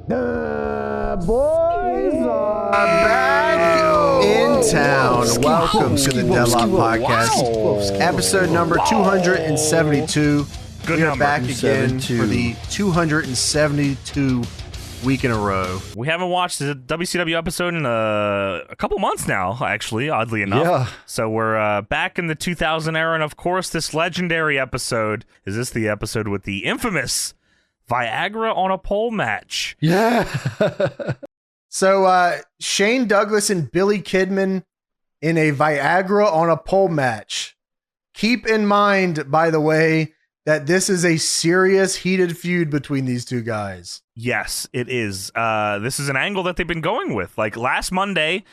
The boys are back in town. Welcome to the Deadlock Podcast, episode number 272. Good we are number. back again for the 272 week in a row. We haven't watched the WCW episode in a couple months now, actually, oddly enough. Yeah. So we're back in the 2000 era, and of course, this legendary episode, is this the episode with the infamous Viagra on a pole match? Yeah. So Shane Douglas and Billy Kidman in a Viagra on a pole match. Keep in mind, by the way, that this is a serious heated feud between these two guys. Yes, it is. This is an angle that they've been going with. Like last Monday,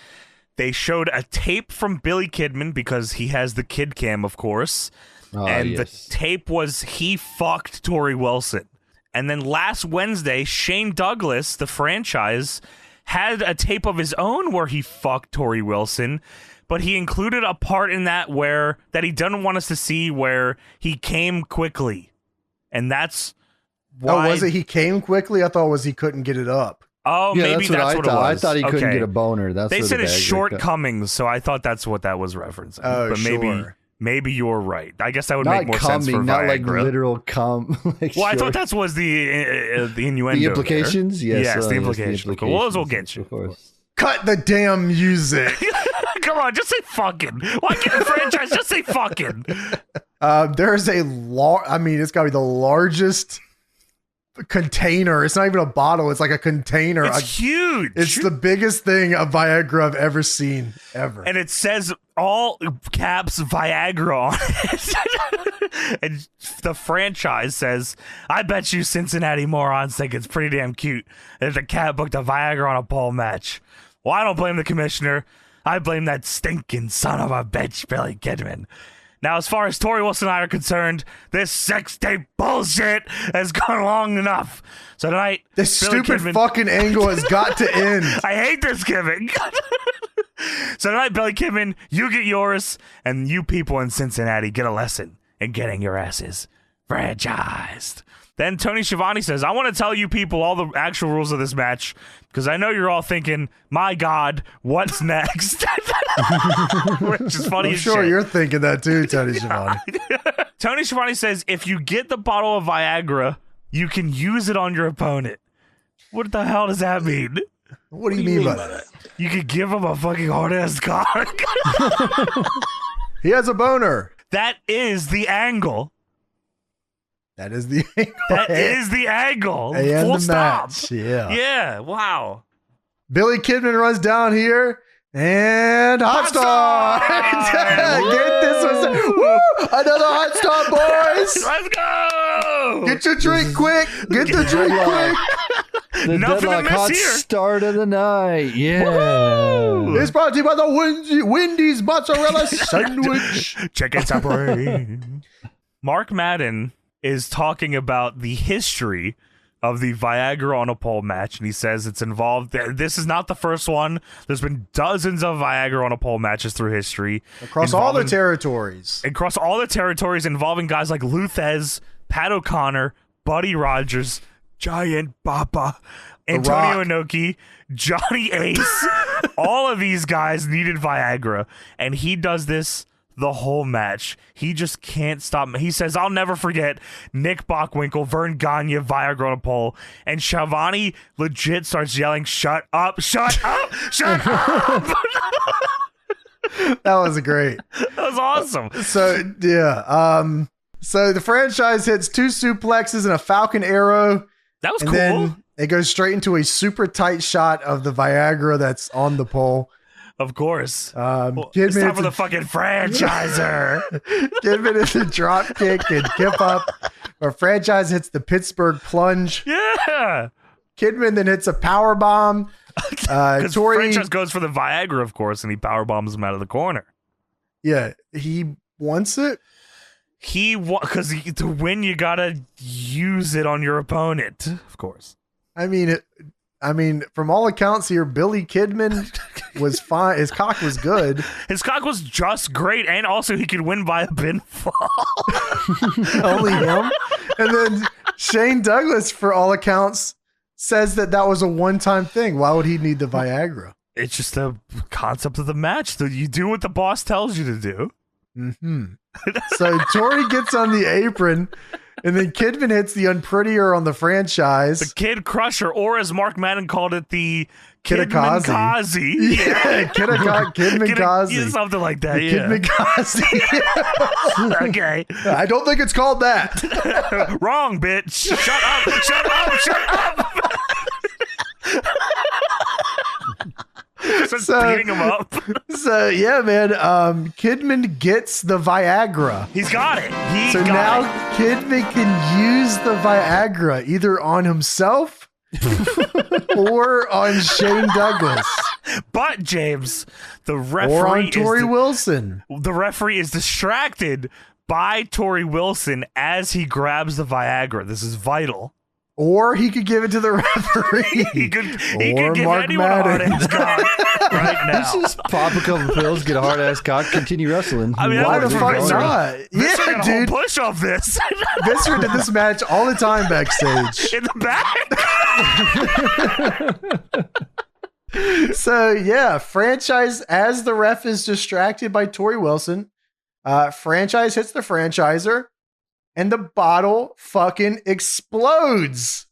they showed a tape from Billy Kidman because he has the kid cam, of course. The tape was he fucked Tori Wilson. And then last Wednesday, Shane Douglas, the franchise, had a tape of his own where he fucked Tori Wilson, but he included a part in that that he doesn't want us to see where he came quickly. And that's why... Oh, was it he came quickly? I thought it was he couldn't get it up. Oh, yeah, maybe that's what it was. I thought he couldn't get a boner. They said it's shortcomings, so I thought that's what that was referencing. Oh, but sure. Maybe you're right. I guess that would not make more coming, sense for Viagra. not like literal cum. I thought that was the innuendo. The implications? There. Yes, the implications. Well, those will get you. Of course. Cut the damn music. Come on, just say fucking. Why can't the franchise just say fucking? There's it's got to be the largest container. It's not even a bottle. It's like a container. It's huge. It's the biggest thing of Viagra I've ever seen, ever. And it says all caps Viagra on it. And the franchise says, I bet you Cincinnati morons think it's pretty damn cute that the cat booked a Viagra on a pole match. Well, I don't blame the commissioner. I blame that stinking son of a bitch, Billy Kidman. Now, as far as Tori Wilson and I are concerned, this sex tape bullshit has gone long enough. So tonight, this Billy stupid Kidman, fucking angle has got to end. I hate this gimmick. So tonight, Billy Kidman, you get yours, and you people in Cincinnati get a lesson in getting your asses franchised. Then Tony Schiavone says, I want to tell you people all the actual rules of this match, because I know you're all thinking, my God, what's next? Which is funny I'm as sure shit. you're thinking that too, Tony Schiavone. Tony Schiavone says, if you get the bottle of Viagra, you can use it on your opponent. What the hell does that mean? What do you mean by that? You could give him a fucking hard-ass cock. He has a boner. That is the angle. That is the angle. That is the angle. And Full the stop. match. Yeah. Yeah. Wow. Billy Kidman runs down here and hot star. Get this one. Woo! Another hot star, boys. Let's go. Get your drink quick. Get the drink quick. The Nothing to Deadlock miss hot here. start of the night. Yeah. Woo! It's brought to you by the Wendy's mozzarella sandwich. Chicken supreme. Mark Madden is talking about the history of the Viagra on a pole match, and he says it's involved. This is not the first one. There's been dozens of Viagra on a pole matches through history. Across all the territories. Across all the territories involving guys like Luthez, Pat O'Connor, Buddy Rogers, Giant Papa, Antonio Inoki, Johnny Ace. All of these guys needed Viagra, and he does this the whole match. He just can't stop. He says, I'll never forget Nick Bockwinkel, Vern Gagne, Viagra on a pole. And Schiavone legit starts yelling, shut up, shut up, shut up. That was great. That was awesome. So, yeah. So the franchise hits 2 suplexes and a Falcon Arrow. That was and cool. Then it goes straight into a super tight shot of the Viagra that's on the pole. Of course. It's time for the fucking franchiser. Kidman is a drop kick and kip up. Our franchise hits the Pittsburgh plunge. Yeah. Kidman then hits a power bomb. Because Tori, franchise goes for the Viagra, of course, and he power bombs him out of the corner. Yeah, he wants it. Because to win, you gotta use it on your opponent, of course. I mean, from all accounts here, Billy Kidman was fine. His cock was good. His cock was just great, and also he could win by a pinfall. Only him. And then Shane Douglas, for all accounts, says that was a one-time thing. Why would he need the Viagra? It's just the concept of the match. That you do what the boss tells you to do. Mm-hmm. So Tori gets on the apron, and then Kidman hits the unprettier on the franchise. The Kid Crusher, or as Mark Madden called it, the Kidman-Kazi. Yeah, Kidman-Kazi. Something like that, Kidman-Kazi. Okay. I don't think it's called that. Wrong, bitch. Shut up. Just beating him up. So, yeah, man. Kidman gets the Viagra. He's got it. Now Kidman can use the Viagra either on himself or on Shane Douglas. But, James, the referee or on Tori Wilson. The referee is distracted by Tori Wilson as he grabs the Viagra. This is vital. Or he could give it to the referee. he could give Mark anyone Madden. a hard-ass cock right now. Let's just pop a couple pills, get a hard-ass cock, continue wrestling. I mean, why the fuck not? Yeah, dude. Push off this. Visser did this match all the time backstage. In the back. So, yeah, franchise, as the ref is distracted by Tori Wilson, franchise hits the franchiser. And the bottle fucking explodes.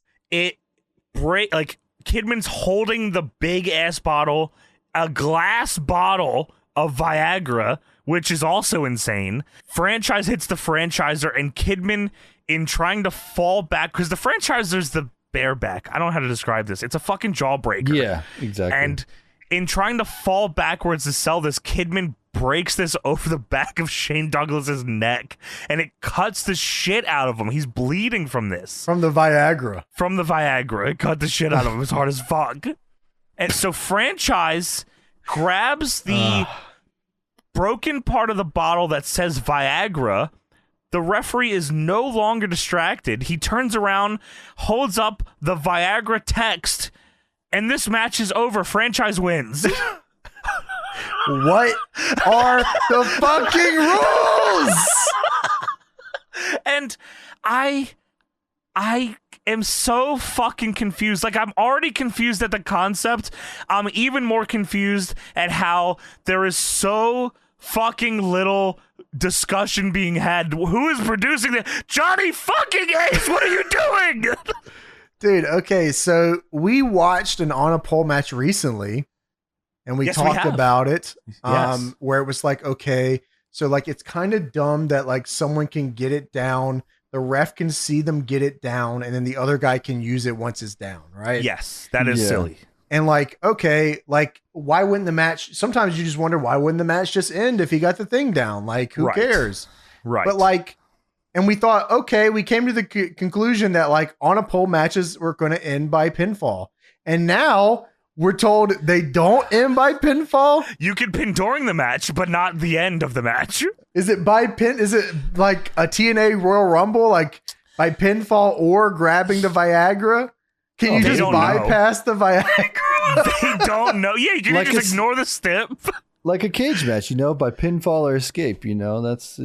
Kidman's holding the big ass bottle, a glass bottle of Viagra, which is also insane. Franchise hits the franchiser, and Kidman, in trying to fall back, because the franchiser's the bareback. I don't know how to describe this. It's a fucking jawbreaker. Yeah, exactly. And in trying to fall backwards to sell this, Kidman breaks this over the back of Shane Douglas's neck, and it cuts the shit out of him. He's bleeding from this. From the Viagra. It cut the shit out of him as hard as fuck. And so franchise grabs the broken part of the bottle that says Viagra. The referee is no longer distracted. He turns around, holds up the Viagra text, and this match is over. Franchise wins. What are the fucking rules? And I am so fucking confused. Like, I'm already confused at the concept. I'm even more confused at how there is so fucking little discussion being had. Who is producing this? Johnny fucking Ace, what are you doing? Dude, okay, so we watched an On a Pole match recently. And we talked about it, where it was like, okay, so like it's kind of dumb that like someone can get it down, the ref can see them get it down, and then the other guy can use it once it's down, right? Yes, that is silly. And like, okay, like why wouldn't the match? Sometimes you just wonder why wouldn't the match just end if he got the thing down? Like, who cares? Right. But like, and we thought, okay, we came to the conclusion that like On a Pole matches were going to end by pinfall, and now we're told they don't end by pinfall. You can pin during the match, but not the end of the match. Is it by pin? Is it like a TNA Royal Rumble, like by pinfall or grabbing the Viagra? Can you just bypass the Viagra? They don't know. Yeah, you can like just ignore the step. Like a cage match, by pinfall or escape, that's...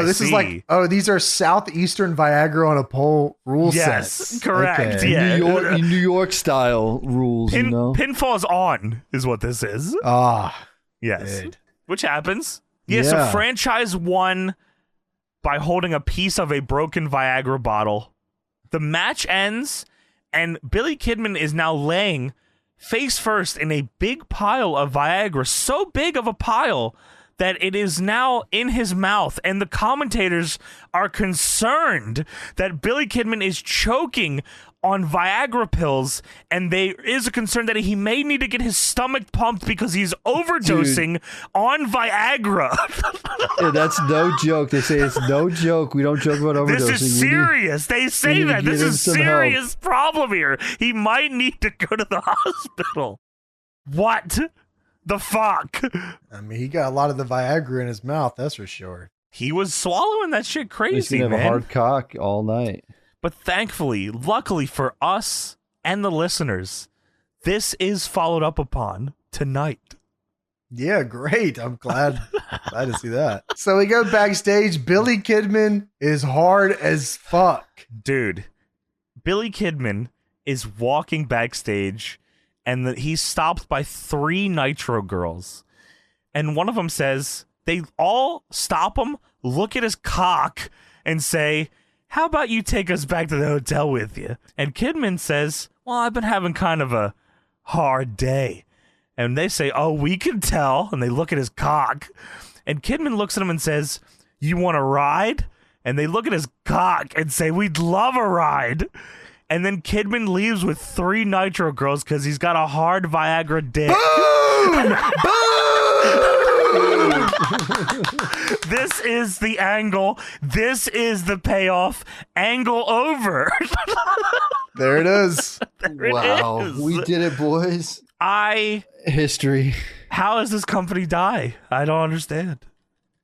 This is like, these are Southeastern Viagra on a Pole rule sets. Yes, correct. Okay. Yeah. New York style rules, Pinfall is on, is what this is. Yes. Good. Which happens. Yeah, so franchise won by holding a piece of a broken Viagra bottle. The match ends, and Billy Kidman is now laying face first in a big pile of Viagra, so big of a pile that it is now in his mouth, and the commentators are concerned that Billy Kidman is choking on Viagra pills, and there is a concern that he may need to get his stomach pumped because he's overdosing on Viagra. Yeah, that's no joke. They say it's no joke. We don't joke about overdosing. This is serious. They say that. This is a serious problem here. He might need to go to the hospital. What the fuck? I mean, he got a lot of the Viagra in his mouth, that's for sure. He was swallowing that shit crazy, He's gonna have a hard cock all night. But thankfully, luckily for us and the listeners, this is followed up upon tonight. Yeah, great. I'm glad to see that. So we go backstage. Billy Kidman is hard as fuck. Dude, Billy Kidman is walking backstage, and he's stopped by 3 Nitro girls. And one of them says, they all stop him, look at his cock, and say, how about you take us back to the hotel with you? And Kidman says, well, I've been having kind of a hard day. And they say, oh, we can tell. And they look at his cock. And Kidman looks at him and says, you want a ride? And they look at his cock and say, we'd love a ride. And then Kidman leaves with 3 Nitro girls because he's got a hard Viagra dick. Boom! Boom! This is the angle. This is the payoff. Angle over. There it is. Wow. We did it, boys. History. How does this company die? I don't understand.